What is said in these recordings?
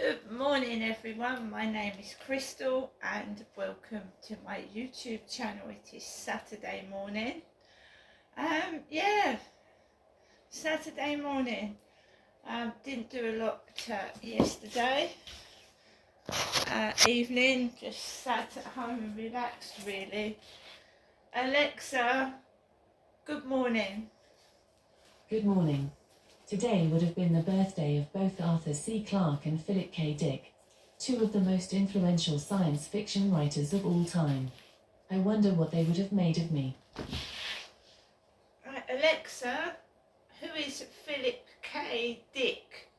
Good morning everyone, my name is Crystal and welcome to my YouTube channel. It is Saturday morning. Saturday morning. Didn't do a lot yesterday evening, just sat at home and relaxed really. Alexa, good morning. Good morning. Today would have been the birthday of both Arthur C. Clarke and Philip K. Dick, two of the most influential science fiction writers of all time. I wonder what they would have made of me. Right, Alexa, who is Philip K. Dick?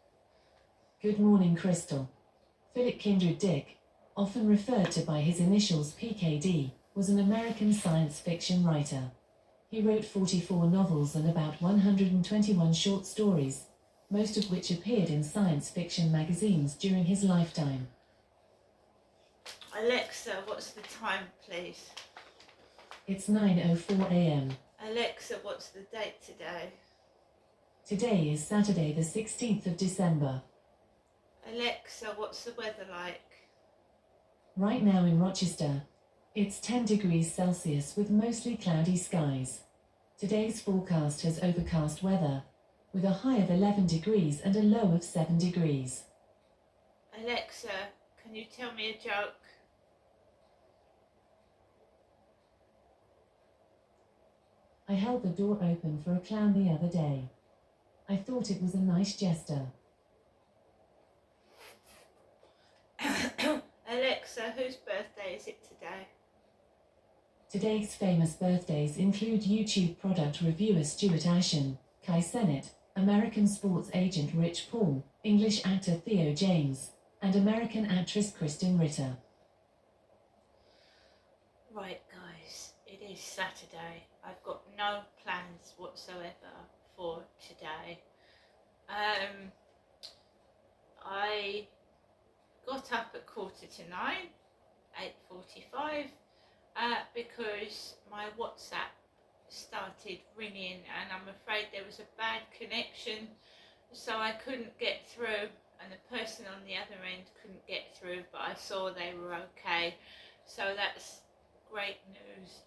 Good morning, Crystal. Philip Kindred Dick, often referred to by his initials PKD, was an American science fiction writer. He wrote 44 novels and about 121 short stories, most of which appeared in science fiction magazines during his lifetime. Alexa, what's the time, please? It's 9:04 a.m. Alexa, what's the date today? Today is Saturday the 16th of December. Alexa, what's the weather like? Right now in Rochester, it's 10 degrees Celsius with mostly cloudy skies. Today's forecast has overcast weather, with a high of 11 degrees and a low of 7 degrees. Alexa, can you tell me a joke? I held the door open for a clown the other day. I thought it was a nice gesture. Alexa, whose birthday is it today? Today's famous birthdays include YouTube product reviewer Stuart Ashen, Kai Cenat, American sports agent Rich Paul, English actor Theo James, and American actress Kristen Ritter. Right guys, it is Saturday. I've got no plans whatsoever for today. I got up at 8:45, 8:45, because my WhatsApp started ringing and I'm afraid there was a bad connection, so I couldn't get through and the person on the other end couldn't get through, but I saw they were okay, so that's great news.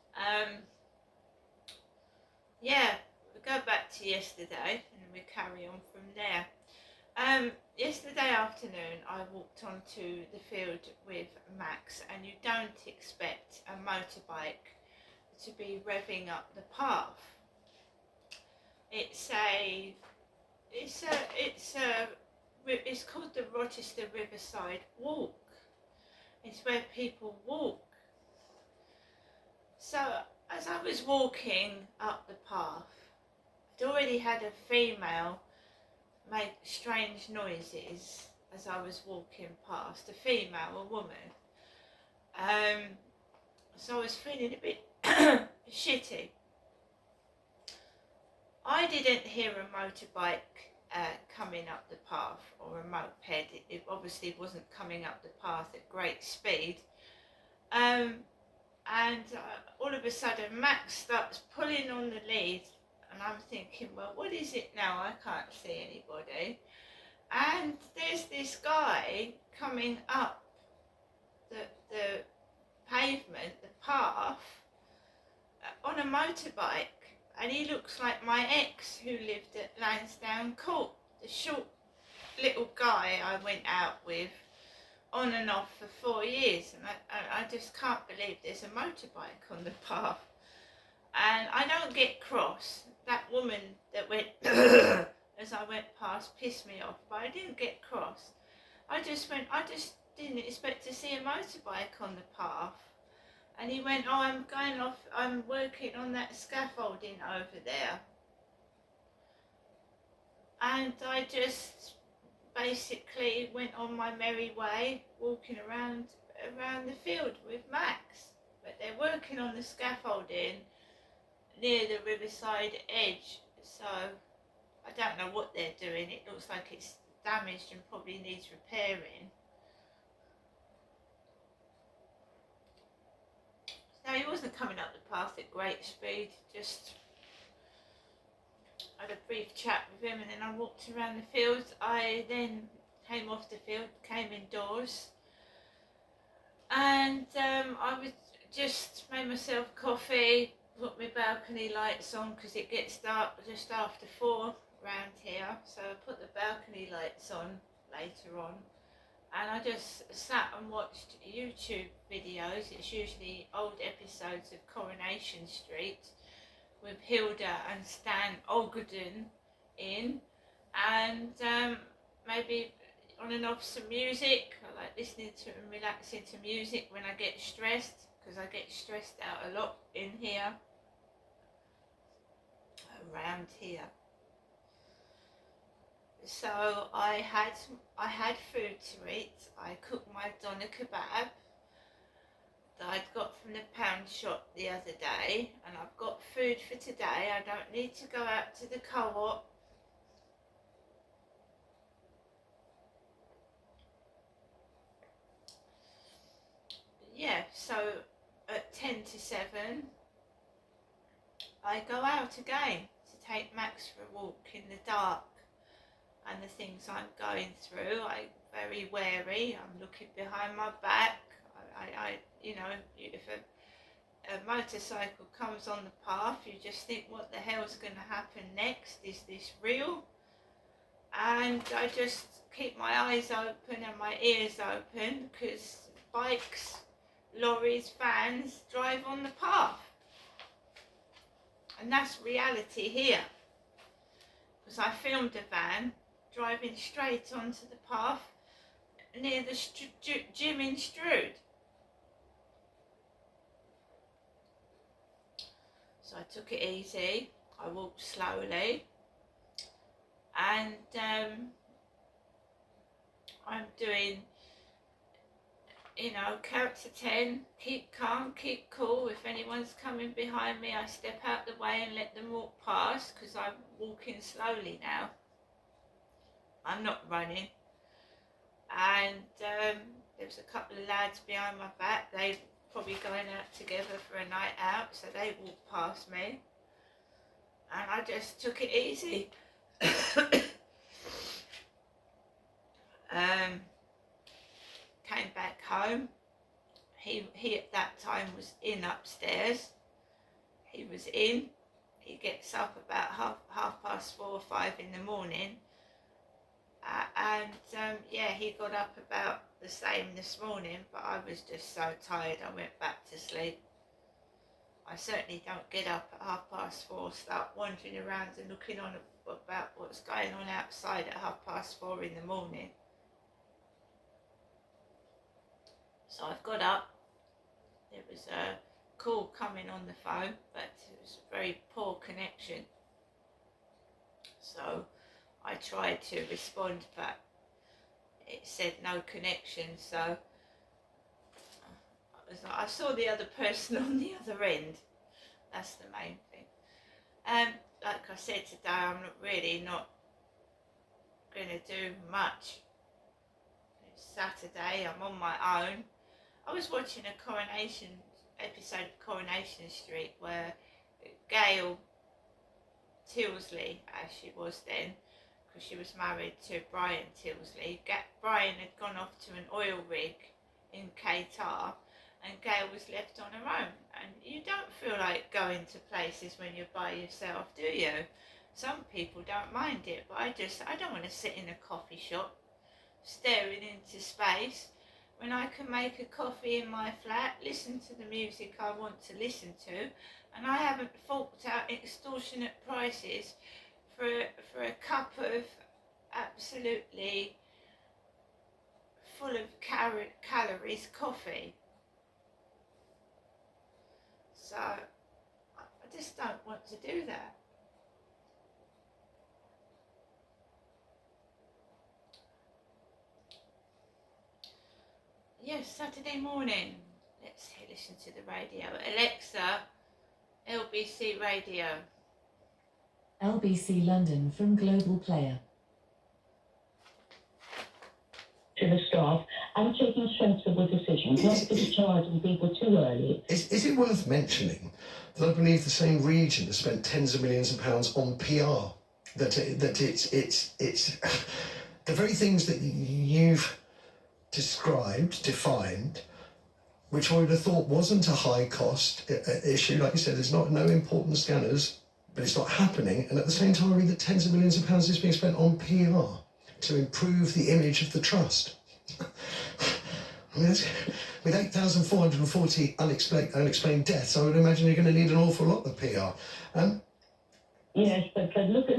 We go back to yesterday and we carry on from there. Yesterday afternoon I walked onto the field with Max, and you don't expect a motorbike to be revving up the path. It's called the Rochester Riverside Walk. It's where people walk. So as I was walking up the path, I'd already had a female make strange noises as I was walking past, a woman. So I was feeling a bit shitty. I didn't hear a motorbike coming up the path, or a moped. It obviously wasn't coming up the path at great speed. And all of a sudden Max starts pulling on the lead, and I'm thinking, well, what is it now? I can't see anybody. And there's this guy coming up the pavement, the path, on a motorbike, and he looks like my ex who lived at Lansdowne Court, the short little guy I went out with on and off for 4 years, and I just can't believe there's a motorbike on the path. And I don't get cross. That woman that went as I went past pissed me off, but I didn't get cross. I just didn't expect to see a motorbike on the path. And he went, oh, I'm working on that scaffolding over there. And I just basically went on my merry way, walking around the field with Max. But they're working on the scaffolding near the riverside edge, so I don't know what they're doing. It looks like it's damaged and probably needs repairing. No, he wasn't coming up the path at great speed, just had a brief chat with him, and then I walked around the fields. I then came off the field, came indoors, and I was just made myself coffee, put my balcony lights on because it gets dark just after 4 around here, so I put the balcony lights on later on, and I just sat and watched YouTube videos. It's usually old episodes of Coronation Street with Hilda and Stan Olgerden in, and maybe on and off some music. I like listening to and relaxing to music when I get stressed, because I get stressed out a lot in here, around here. So I had food to eat. I cooked my doner kebab that I'd got from the pound shop the other day, and I've got food for today. I don't need to go out to the co-op. Yeah, so at 10 to 7 I go out again to take Max for a walk in the dark, and the things I'm going through, I'm very wary. I'm looking behind my back. I you know, if a motorcycle comes on the path, you just think, what the hell's going to happen next? Is this real? And I just keep my eyes open and my ears open, because bikes, lorries, vans drive on the path. And that's reality here. Because I filmed a van driving straight onto the path near the gym in Strood. So I took it easy, I walked slowly, and I'm doing, you know, count to 10, keep calm, keep cool. If anyone's coming behind me, I step out the way and let them walk past, because I'm walking slowly now. I'm not running. And there was a couple of lads behind my back. They probably going out together for a night out, so they walked past me, and I just took it easy. Came back home. He at that time was in upstairs. He was in. He gets up about half past 4 or 5 in the morning, and yeah, he got up about the same this morning, but I was just so tired I went back to sleep. I certainly don't get up at 4:30, start wandering around and looking on about what's going on outside at 4:30 in the morning. So I've got up. There was a call coming on the phone, but it was a very poor connection. So I tried to respond, but it said no connection. So I saw the other person on the other end. That's the main thing. Like I said today, I'm not going to do much. It's Saturday, I'm on my own. I was watching a Coronation episode of Coronation Street where Gail Tilsley, as she was then, because she was married to Brian Tilsley, Brian had gone off to an oil rig in Qatar, and Gail was left on her own. And you don't feel like going to places when you're by yourself, do you? Some people don't mind it, but I don't want to sit in a coffee shop staring into space when I can make a coffee in my flat, listen to the music I want to listen to, and I haven't forked out extortionate prices for a cup of absolutely full of calories coffee. So I just don't want to do that. Yes, Saturday morning. Let's listen to the radio. Alexa, LBC radio. LBC London from Global Player. To the staff and taking sensible decisions, not discharging people too early. Is it worth mentioning that I believe the same region has spent tens of millions of pounds on PR? That it's the very things that you've described, defined, which I would have thought wasn't a high cost issue. Like you said, there's no important scanners, but it's not happening. And at the same time, I read that tens of millions of pounds is being spent on PR to improve the image of the trust. I mean, with 8,440 unexplained deaths, I would imagine you're going to need an awful lot of PR. Yes, but look at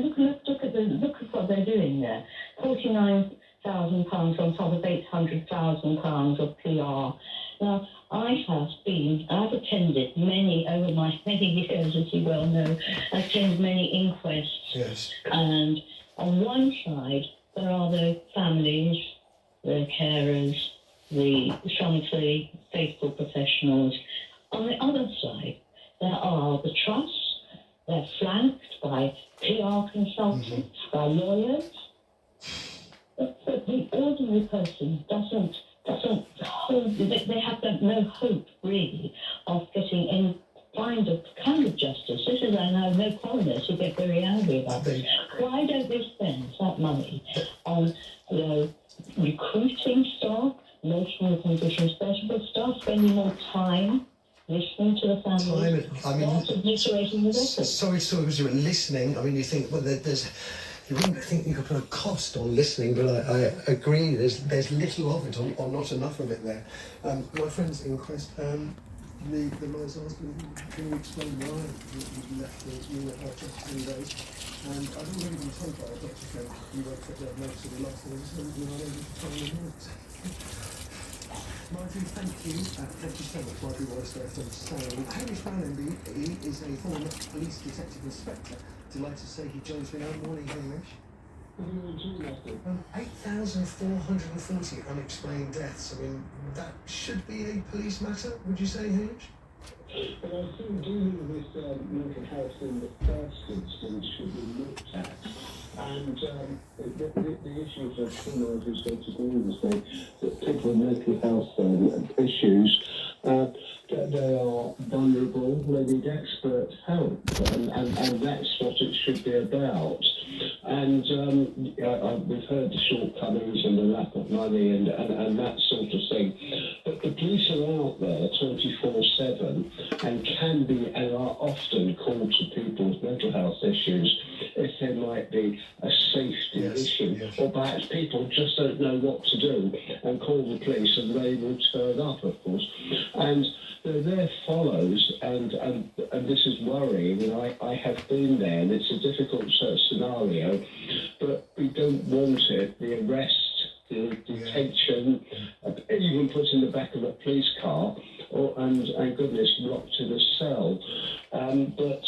what they're doing there. £49,000 on top of £800,000 of PR. Now, I've attended many, over my many years, as you well know, I've attended many inquests. Yes. And on one side, there are the families, the carers, some of the faithful professionals. On the other side, there are the trusts. They're flanked by PR consultants, by lawyers. But the ordinary person doesn't hope, they have no hope, really, of getting any kind of justice. This is, I know, no colonists who get very angry about this. Why don't they spend that money on recruiting staff, making the conditions better, staff spending more time listening to the family, not obliterating the record? Sorry, because you were listening. I mean, you think, well, you wouldn't think you could put a cost on listening, but I agree. There's little of it, or not enough of it there. My friend's inquest. The lawyer's asking, can you explain why you left the unit after 10 days? And I've already been told by a doctor friend you wrote that most of the last things and you're not able to find the minutes. Marjorie, thank you. Thank you so much, Marjorie Wallace there from saying. Hamish Brown MBE is a former police detective inspector. Delighted to say he joins me now. Morning, Hamish. 8,440 unexplained deaths. I mean, that should be a police matter, would you say, Hamish? But I think dealing with mental health in the first instance should be looked at. And the issues of criminals who's going to do this, that people with mental health issues, they are vulnerable, they need expert help, and that's what it should be about. And we've heard the shortcomings and the lack of money and that sort of thing. But the police are out there 24/7 and can be and are often called to people with mental health issues if there might be a safety issue, or perhaps people just don't know what to do and call the police and they will turn up, of course. And there follows, and this is worrying, and I have been there, and it's a difficult scenario, but we don't want it, the arrest, the detention, even put in the back of a police car, and goodness, locked in a cell. But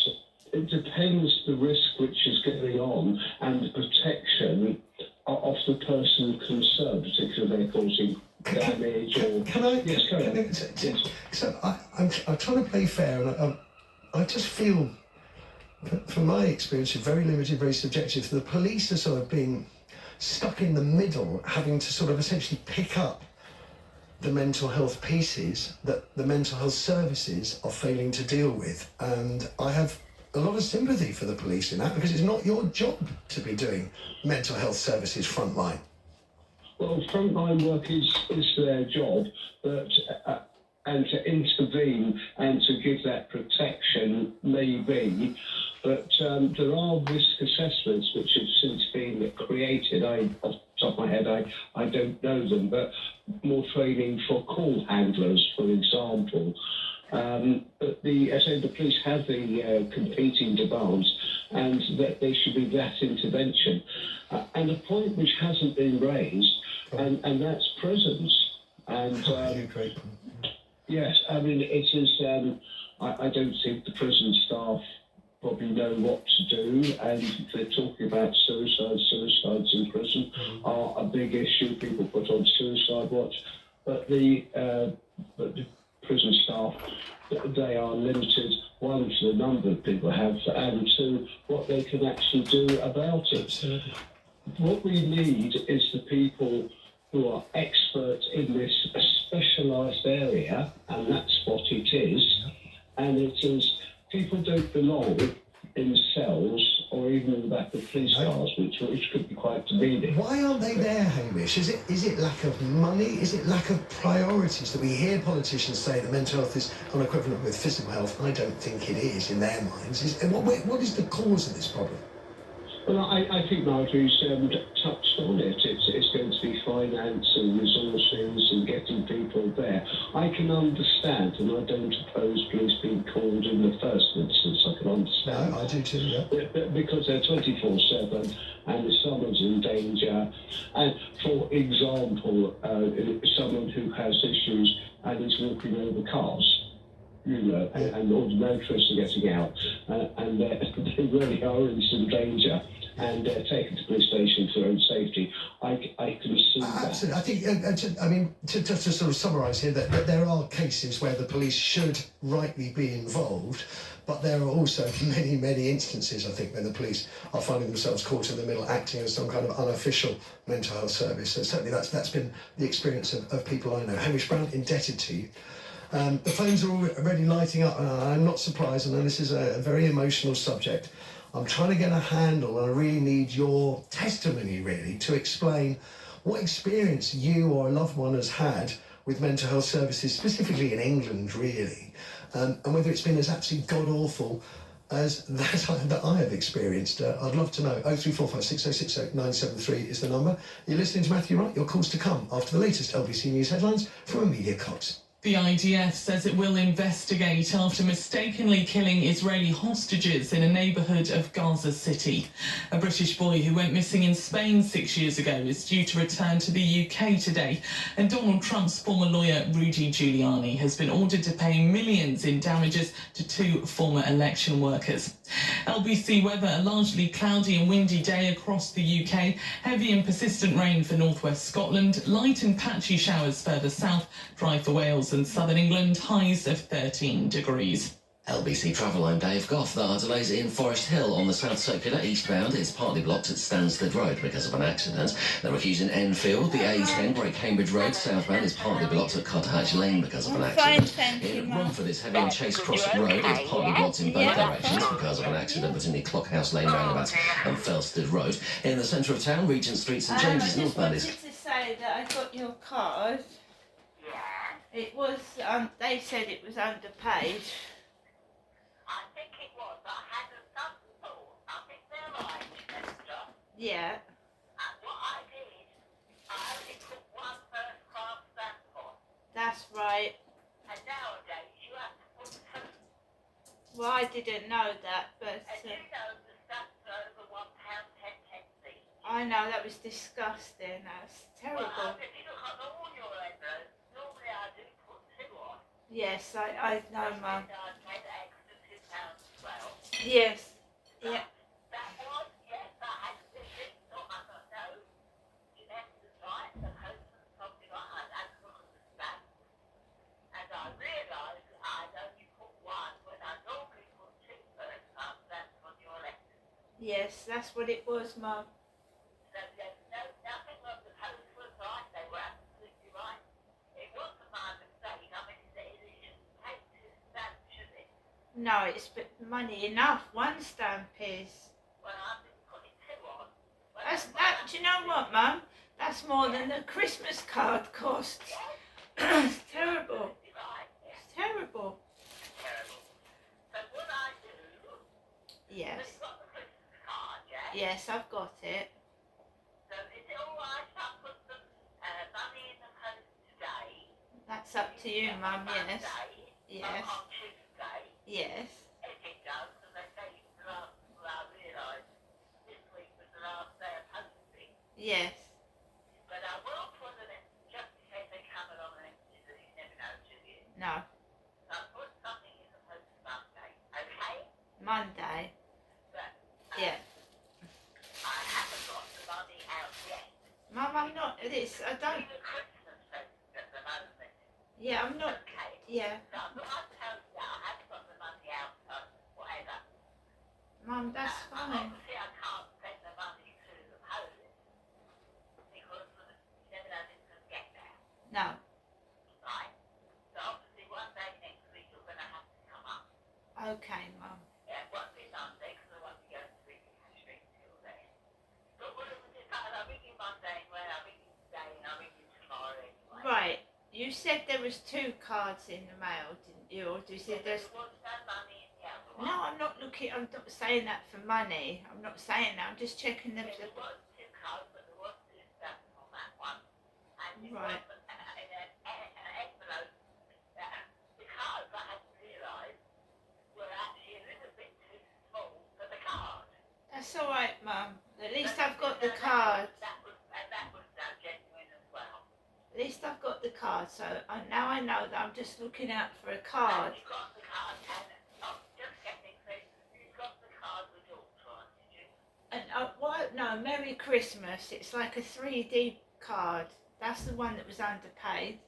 it depends the risk which is going on and the protection of the person concerned, particularly if they're causing damage or... Can I? Yes, go ahead. Yes. So I'm trying to play fair, and I just feel, from my experience, very limited, very subjective, the police are sort of being stuck in the middle, having to sort of essentially pick up the mental health pieces that the mental health services are failing to deal with. And I have a lot of sympathy for the police in that, because it's not your job to be doing mental health services frontline. Well, frontline work is their job, but and to intervene and to give that protection maybe, but there are risk assessments which have since been created. Off the top of my head, I don't know them, but more training for call handlers, for example. But the police have the competing demands, and that there should be that intervention. And a point which hasn't been raised, and that's prisons. And yes, I mean, it is. I don't think the prison staff probably know what to do, and they're talking about suicides in prison are a big issue. People put on suicide watch, but the prison staff, they are limited, one, to the number of people have, and two, what they can actually do about it. Absolutely. What we need is the people who are experts in this specialised area, and that's what it is. And it is, people don't belong in cells or even in the back of police cars, which could be quite demeaning. Why aren't they there, Hamish? Is it lack of money? Is it lack of priorities that we hear politicians say that mental health is unequivalent with physical health? I don't think it is in their minds. What is the cause of this problem? Well, I think Marjorie's touched on it. It's going to be finance and resources and getting people there. I can understand, and I don't oppose police being called in the first instance. I can understand. No, I do too, yeah. Because they're 24/7 and if someone's in danger, and for example, someone who has issues and is walking over cars, and all the motorists are getting out, and they really are in some danger, and they're taken to police station for their own safety. I can see that. Absolutely. I think, just to sort of summarise here, that there are cases where the police should rightly be involved, but there are also many, many instances, I think, where the police are finding themselves caught in the middle, acting as some kind of unofficial mental health service. So certainly that's been the experience of people I know. Hamish Brown, indebted to you. The phones are already lighting up, and I'm not surprised. I know this is a very emotional subject. I'm trying to get a handle, and I really need your testimony, really, to explain what experience you or a loved one has had with mental health services, specifically in England, really, and whether it's been as absolutely god-awful as that I have experienced. I'd love to know. 0345 6060 973 is the number. You're listening to Matthew Wright. Your calls to come after the latest LBC News headlines from Amelia Cox. The IDF says it will investigate after mistakenly killing Israeli hostages in a neighbourhood of Gaza City. A British boy who went missing in Spain 6 years ago is due to return to the UK today, and Donald Trump's former lawyer Rudy Giuliani has been ordered to pay millions in damages to 2 former election workers. LBC weather: a largely cloudy and windy day across the UK, heavy and persistent rain for northwest Scotland, light and patchy showers further south, dry for Wales and southern England, highs of 13 degrees. LBC Travel, I'm Dave Goff. There are delays in Forest Hill on the South Circular eastbound. It's partly blocked at Stansted Road because of an accident. There are queues in Enfield. The A10 Great Cambridge Road southbound is partly blocked at Cotterhatch Lane because of an accident. In Romford, it's heavy on Chase Cross Road. It's partly blocked in both directions because of an accident between the Clockhouse Lane roundabout and Felsted Road. In the centre of town, Regent Street, St James's northbound is... I just wanted to say that I got your card. Yeah. It was, they said it was underpaid. I think it was. I had a sudden thought. I think they're right, Esther. Yeah. And what I did, I only took one first class stamp on. That's right. And nowadays you have to put two. Well, I didn't know that, but And you know the stamps are over £1.10 each. I know that was disgusting. That's Well, terrible. if you look at all your letters, normally I do put two on. Yes, I know, Mum. And I paid extra £2 as well. Yes. Yeah. That was, yes, I had to think, thought I thought, no, you have to write the postman something like that. I had to look at the stamp. And I realised I'd only put one when I normally put two first class stamps on your letter. Yes, that's what it was, Mum. So there's nothing of the post was right, they were absolutely right. It wasn't my mistake, I mean, it shouldn't take two stamps, should it? No, it's money enough. One stamp is. Well, I've been putting two on. Well, Do you know what, Mum? That's more than the Christmas card costs. It's terrible. Right, It's terrible. terrible. So what I do, Yes. you've got the Christmas card, yeah? Yes, I've got it. So is it all right if I put some money in the post today? That's up to you, Mum. Yes. Monday, Yes. On Tuesday, Yes. if it does, because they say it's the last, well, I realise this week was the last day of posting. Yes. But I will put it in, just in case they come along and you never know, do you? No. So I'll put something in the post Monday, okay? Monday. But Yeah. I haven't got the money out yet. Mum, I'm not. This. I don't. Even Christmas presents at the moment. Yeah, I'm not. Okay. Yeah. So I thought I'd tell you that I haven't got the money out, whatever. Mum, that's fine. Obviously I can't send the money to the post because you never know if it's going to get there, No. right? So obviously one day next week you're going to have to come up. Okay, Mum. Yeah, it won't be Monday because You said there was 2 cards in the mail, didn't you? Or you said there's... There was no money in the other one. No, I'm not looking. I'm not saying that for money. I'm not saying that. I'm just checking the. There was 2 cards, but there was 2 stamps on that one. And it Right. was in an envelope. The cards, I hadn't realised, were actually a little bit too small for the card. That's all right, Mum. At least But, I've got you the know, card. That was genuine as well. At least I've got the card. So now I know that I'm just looking out for a card. And you got the card, and just getting through, you got the card with your on, did you? And what? No, Merry Christmas. It's like a 3D card. That's the one that was underpaid.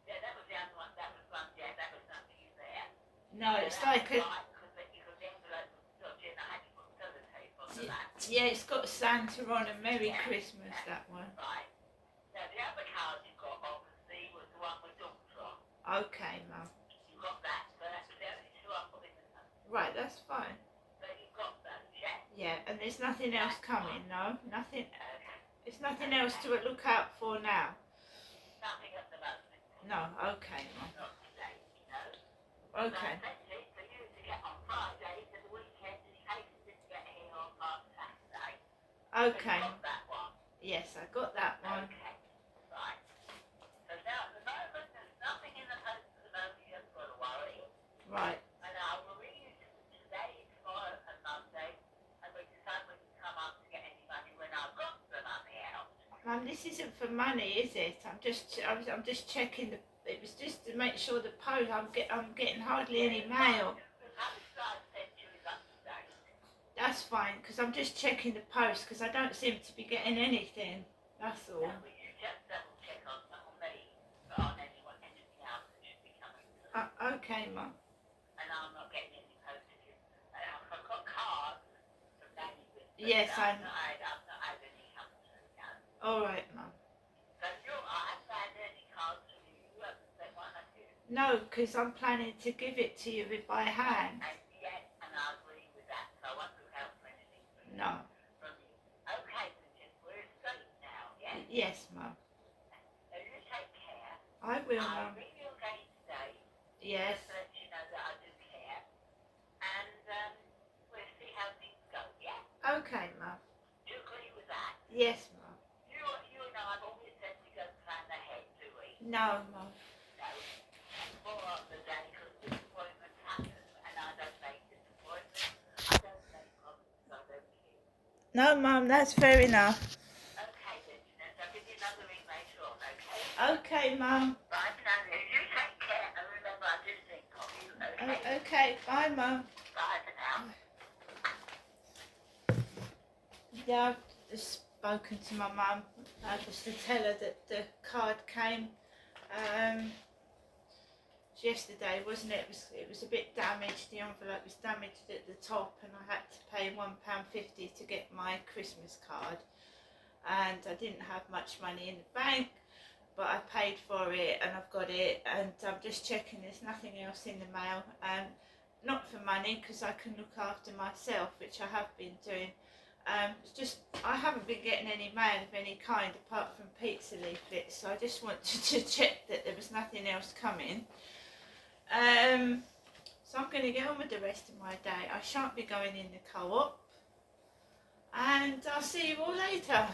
Yeah, that was the other one. That was one. Yeah, that was nothing in there. No, it's like a. Because the envelope was dodgy, and I had to put sellotape on the back. Yeah, it's got Santa on and Merry Christmas. That one. Right. Now the other card you got, obviously, was the one with Doctor on. Okay, Mum. You got that, so that's the only 2 I put in the phone. Right, that's fine. So you got those, yeah? Yeah, and there's nothing else coming. No, nothing. Okay. There's nothing else to look out for now. Nothing at the moment. No. Okay, Mum. Not today, you know. Okay. So that's it for you to get on Friday for the weekend in case you didn't get here on Saturday. So Okay. you got that one. Yes, I got that one. Okay. Right. So now at the moment there's nothing in the post at the moment, you haven't got to worry. Right. And I will ring you today, tomorrow and Monday and we decide when you come up to get any money when I've got the money out. Mum, this isn't for money, is it? I'm just checking the. It was just to make sure the post. I'm getting hardly any mail. The post I sent you is up to date. That's fine, because I'm just checking the post because I don't seem to be getting anything. That's all. Now, will you just double check on me, but on anything else that should be coming through? Okay, Mum. And I'm not getting any postages. And I've got cards from Danny with them, Yes, but I'm- I've not had any come through now. All right, Mum. So I haven't had any cards from you. You haven't sent one, have you? No, because I'm planning to give it to you by hand. And yes, and I agree with that. So I won't look out for anything from you. No. Okay, Bridget, we're straight now, yeah? Yes, Mum. So you take care. I will, I'll Mum. ring you again today. Yes. Just to let you know that I do care. And we'll see how things go, yeah? Okay, Mum. Do you agree with that? Yes, Mum. You and I've always said we don't plan ahead, do we? No, Mum. No. More on the day because disappointments happen and I don't make disappointments. I don't make promises I don't keep. No, Mum. That's fair enough. Okay, then, I'll give you another ring later on, okay? Okay, Mum. Bye for now. You take care and remember I do think of you, okay? Okay. Bye, Mum. Bye for now. Yeah, I've just spoken to my mum just to tell her that the card came yesterday, wasn't it? It was a bit damaged. The envelope was damaged at the top, and I had to pay £1.50 to get my Christmas card. And I didn't have much money in the bank, but I paid for it, and I've got it. And I'm just checking. There's nothing else in the mail. Not for money, because I can look after myself, which I have been doing. It's just I haven't been getting any mail of any kind apart from pizza leaflets, so I just wanted to check that there was nothing else coming. So I'm going to get on with the rest of my day. I shan't be going in the co-op, and I'll see you all later.